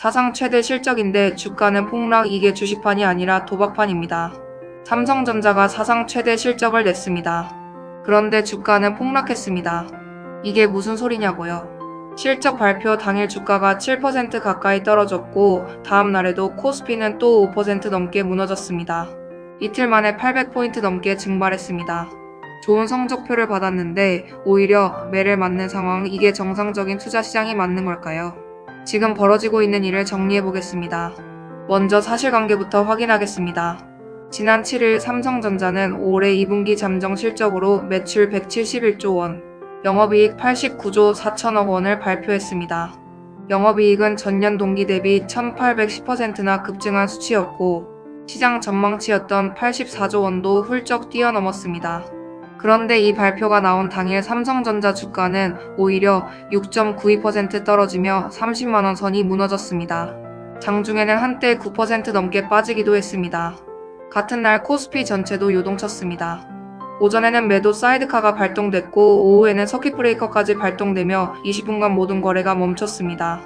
사상 최대 실적인데 주가는 폭락. 이게 주식판이 아니라 도박판입니다. 삼성전자가 사상 최대 실적을 냈습니다. 그런데 주가는 폭락했습니다. 이게 무슨 소리냐고요. 실적 발표 당일 주가가 7% 가까이 떨어졌고 다음 날에도 코스피는 또 5% 넘게 무너졌습니다. 이틀 만에 800포인트 넘게 증발했습니다. 좋은 성적표를 받았는데 오히려 매를 맞는 상황. 이게 정상적인 투자 시장이 맞는 걸까요? 지금 벌어지고 있는 일을 정리해 보겠습니다. 먼저 사실관계부터 확인하겠습니다. 지난 7일 삼성전자는 올해 2분기 잠정 실적으로 매출 171조 원, 영업이익 89조 4천억 원을 발표했습니다. 영업이익은 전년 동기 대비 1810%나 급증한 수치였고 시장 전망치였던 84조 원도 훌쩍 뛰어넘었습니다. 그런데 이 발표가 나온 당일 삼성전자 주가는 오히려 6.92% 떨어지며 30만원 선이 무너졌습니다. 장중에는 한때 9% 넘게 빠지기도 했습니다. 같은 날 코스피 전체도 요동쳤습니다. 오전에는 매도 사이드카가 발동됐고 오후에는 서킷 브레이커까지 발동되며 20분간 모든 거래가 멈췄습니다.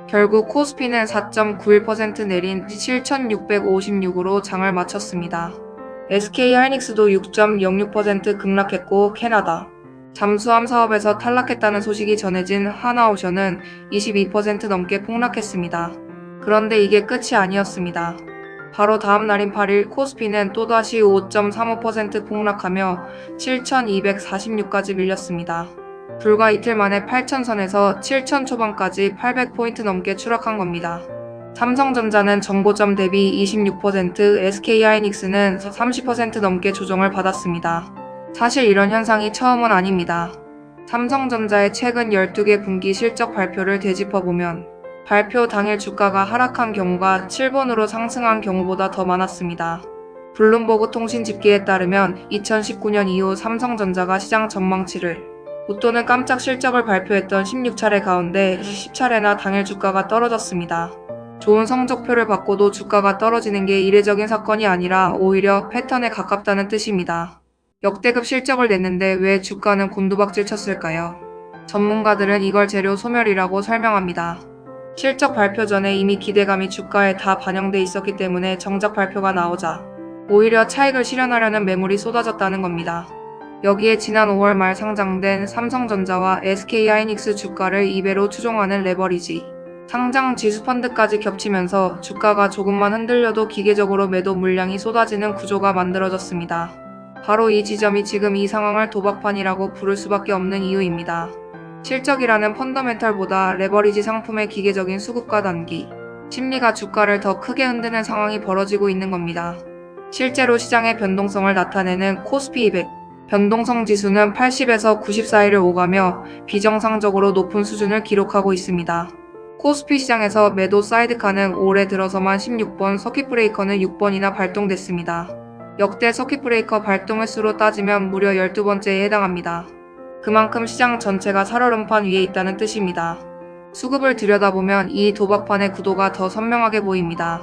결국 코스피는 4.91% 내린 7,656으로 장을 마쳤습니다. SK하이닉스도 6.06% 급락했고 캐나다 잠수함 사업에서 탈락했다는 소식이 전해진 하나오션은 22% 넘게 폭락했습니다. 그런데 이게 끝이 아니었습니다. 바로 다음 날인 8일 코스피는 또다시 5.35% 폭락하며 7,246까지 밀렸습니다. 불과 이틀 만에 8,000선에서 7,000 초반까지 800포인트 넘게 추락한 겁니다. 삼성전자는 정고점 대비 26%, SK하이닉스는 30% 넘게 조정을 받았습니다. 사실 이런 현상이 처음은 아닙니다. 삼성전자의 최근 12개 분기 실적 발표를 되짚어보면 발표 당일 주가가 하락한 경우가 7번으로 상승한 경우보다 더 많았습니다. 블룸버그 통신 집계에 따르면 2019년 이후 삼성전자가 시장 전망치를 웃도는 깜짝 실적을 발표했던 16차례 가운데 10차례나 당일 주가가 떨어졌습니다. 좋은 성적표를 받고도 주가가 떨어지는 게 이례적인 사건이 아니라 오히려 패턴에 가깝다는 뜻입니다. 역대급 실적을 냈는데 왜 주가는 곤두박질 쳤을까요? 전문가들은 이걸 재료 소멸이라고 설명합니다. 실적 발표 전에 이미 기대감이 주가에 다 반영돼 있었기 때문에 정작 발표가 나오자 오히려 차익을 실현하려는 매물이 쏟아졌다는 겁니다. 여기에 지난 5월 말 상장된 삼성전자와 SK하이닉스 주가를 2배로 추종하는 레버리지 상장 지수펀드까지 겹치면서 주가가 조금만 흔들려도 기계적으로 매도 물량이 쏟아지는 구조가 만들어졌습니다. 바로 이 지점이 지금 이 상황을 도박판이라고 부를 수밖에 없는 이유입니다. 실적이라는 펀더멘털보다 레버리지 상품의 기계적인 수급과 단기 심리가 주가를 더 크게 흔드는 상황이 벌어지고 있는 겁니다. 실제로 시장의 변동성을 나타내는 코스피 200 변동성 지수는 80에서 90 사이를 오가며 비정상적으로 높은 수준을 기록하고 있습니다. 코스피 시장에서 매도 사이드카는 올해 들어서만 16번, 서킷 브레이커는 6번이나 발동됐습니다. 역대 서킷 브레이커 발동 횟수로 따지면 무려 12번째에 해당합니다. 그만큼 시장 전체가 살얼음판 위에 있다는 뜻입니다. 수급을 들여다보면 이 도박판의 구도가 더 선명하게 보입니다.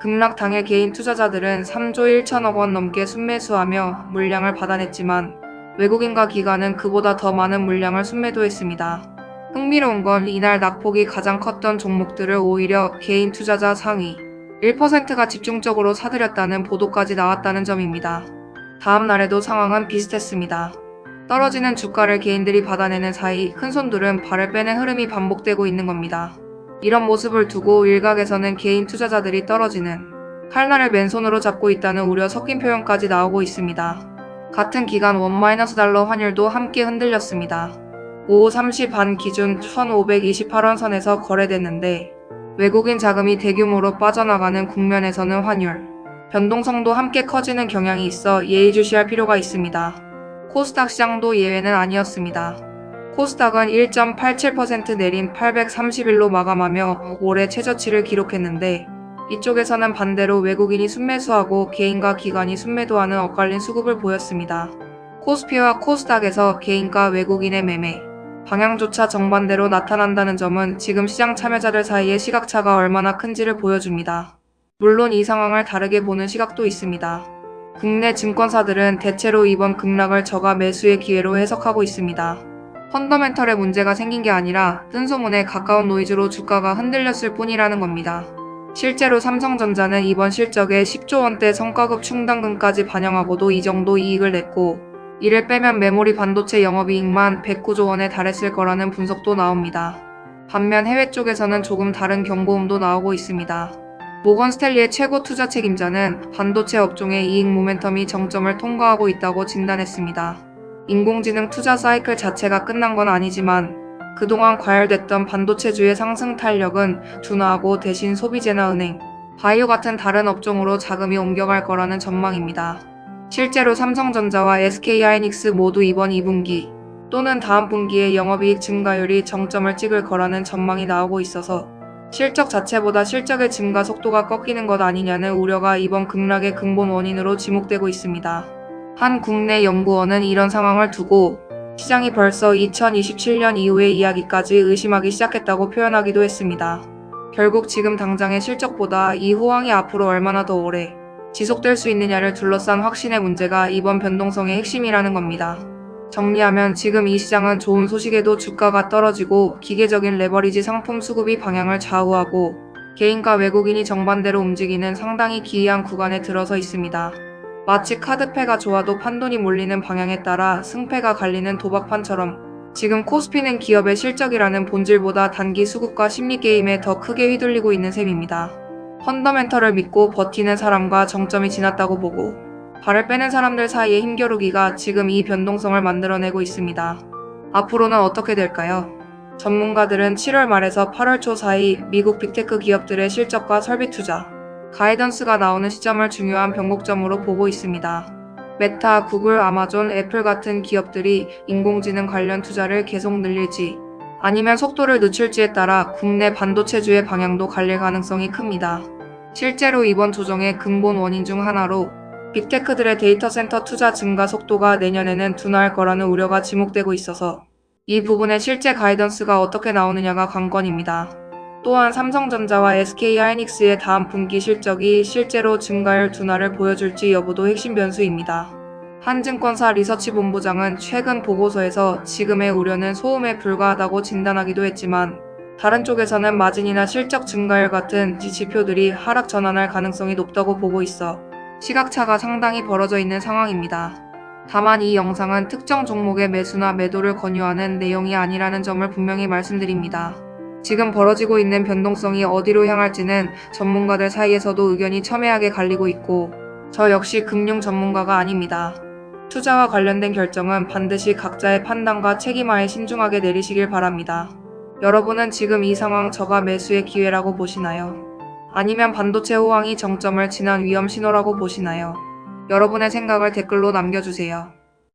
급락 당일 개인 투자자들은 3조 1천억 원 넘게 순매수하며 물량을 받아냈지만 외국인과 기관은 그보다 더 많은 물량을 순매도했습니다. 흥미로운 건 이날 낙폭이 가장 컸던 종목들을 오히려 개인 투자자 상위 1%가 집중적으로 사들였다는 보도까지 나왔다는 점입니다. 다음 날에도 상황은 비슷했습니다. 떨어지는 주가를 개인들이 받아내는 사이 큰손들은 발을 빼는 흐름이 반복되고 있는 겁니다. 이런 모습을 두고 일각에서는 개인 투자자들이 떨어지는 칼날을 맨손으로 잡고 있다는 우려 섞인 표현까지 나오고 있습니다. 같은 기간 $1- 환율도 함께 흔들렸습니다. 오후 3시 반 기준 1,528원 선에서 거래됐는데 외국인 자금이 대규모로 빠져나가는 국면에서는 환율 변동성도 함께 커지는 경향이 있어 예의주시할 필요가 있습니다. 코스닥 시장도 예외는 아니었습니다. 코스닥은 1.87% 내린 831로 마감하며 올해 최저치를 기록했는데 이쪽에서는 반대로 외국인이 순매수하고 개인과 기관이 순매도하는 엇갈린 수급을 보였습니다. 코스피와 코스닥에서 개인과 외국인의 매매 방향조차 정반대로 나타난다는 점은 지금 시장 참여자들 사이의 시각차가 얼마나 큰지를 보여줍니다. 물론 이 상황을 다르게 보는 시각도 있습니다. 국내 증권사들은 대체로 이번 급락을 저가 매수의 기회로 해석하고 있습니다. 펀더멘털에 문제가 생긴 게 아니라 뜬소문에 가까운 노이즈로 주가가 흔들렸을 뿐이라는 겁니다. 실제로 삼성전자는 이번 실적에 10조 원대 성과급 충당금까지 반영하고도 이 정도 이익을 냈고, 이를 빼면 메모리 반도체 영업이익만 109조 원에 달했을 거라는 분석도 나옵니다. 반면 해외 쪽에서는 조금 다른 경고음도 나오고 있습니다. 모건 스탠리의 최고 투자 책임자는 반도체 업종의 이익 모멘텀이 정점을 통과하고 있다고 진단했습니다. 인공지능 투자 사이클 자체가 끝난 건 아니지만 그동안 과열됐던 반도체주의 상승 탄력은 둔화하고 대신 소비재나 은행, 바이오 같은 다른 업종으로 자금이 옮겨갈 거라는 전망입니다. 실제로 삼성전자와 SK하이닉스 모두 이번 2분기 또는 다음 분기에 영업이익 증가율이 정점을 찍을 거라는 전망이 나오고 있어서 실적 자체보다 실적의 증가 속도가 꺾이는 것 아니냐는 우려가 이번 급락의 근본 원인으로 지목되고 있습니다. 한 국내 연구원은 이런 상황을 두고 시장이 벌써 2027년 이후의 이야기까지 의심하기 시작했다고 표현하기도 했습니다. 결국 지금 당장의 실적보다 이 호황이 앞으로 얼마나 더 오래 지속될 수 있느냐를 둘러싼 확신의 문제가 이번 변동성의 핵심이라는 겁니다. 정리하면 지금 이 시장은 좋은 소식에도 주가가 떨어지고 기계적인 레버리지 상품 수급이 방향을 좌우하고 개인과 외국인이 정반대로 움직이는 상당히 기이한 구간에 들어서 있습니다. 마치 카드패가 좋아도 판돈이 몰리는 방향에 따라 승패가 갈리는 도박판처럼 지금 코스피는 기업의 실적이라는 본질보다 단기 수급과 심리게임에 더 크게 휘둘리고 있는 셈입니다. 펀더멘털을 믿고 버티는 사람과 정점이 지났다고 보고 발을 빼는 사람들 사이의 힘겨루기가 지금 이 변동성을 만들어내고 있습니다. 앞으로는 어떻게 될까요? 전문가들은 7월 말에서 8월 초 사이 미국 빅테크 기업들의 실적과 설비 투자, 가이던스가 나오는 시점을 중요한 변곡점으로 보고 있습니다. 메타, 구글, 아마존, 애플 같은 기업들이 인공지능 관련 투자를 계속 늘릴지 아니면 속도를 늦출지에 따라 국내 반도체주의 방향도 갈릴 가능성이 큽니다. 실제로 이번 조정의 근본 원인 중 하나로 빅테크들의 데이터 센터 투자 증가 속도가 내년에는 둔화할 거라는 우려가 지목되고 있어서 이 부분의 실제 가이던스가 어떻게 나오느냐가 관건입니다. 또한 삼성전자와 SK하이닉스의 다음 분기 실적이 실제로 증가율 둔화를 보여줄지 여부도 핵심 변수입니다. 한증권사 리서치본부장은 최근 보고서에서 지금의 우려는 소음에 불과하다고 진단하기도 했지만 다른 쪽에서는 마진이나 실적 증가율 같은 지표들이 하락 전환할 가능성이 높다고 보고 있어 시각차가 상당히 벌어져 있는 상황입니다. 다만 이 영상은 특정 종목의 매수나 매도를 권유하는 내용이 아니라는 점을 분명히 말씀드립니다. 지금 벌어지고 있는 변동성이 어디로 향할지는 전문가들 사이에서도 의견이 첨예하게 갈리고 있고 저 역시 금융 전문가가 아닙니다. 투자와 관련된 결정은 반드시 각자의 판단과 책임하에 신중하게 내리시길 바랍니다. 여러분은 지금 이 상황 저가 매수의 기회라고 보시나요? 아니면 반도체 호황이 정점을 지난 위험 신호라고 보시나요? 여러분의 생각을 댓글로 남겨주세요.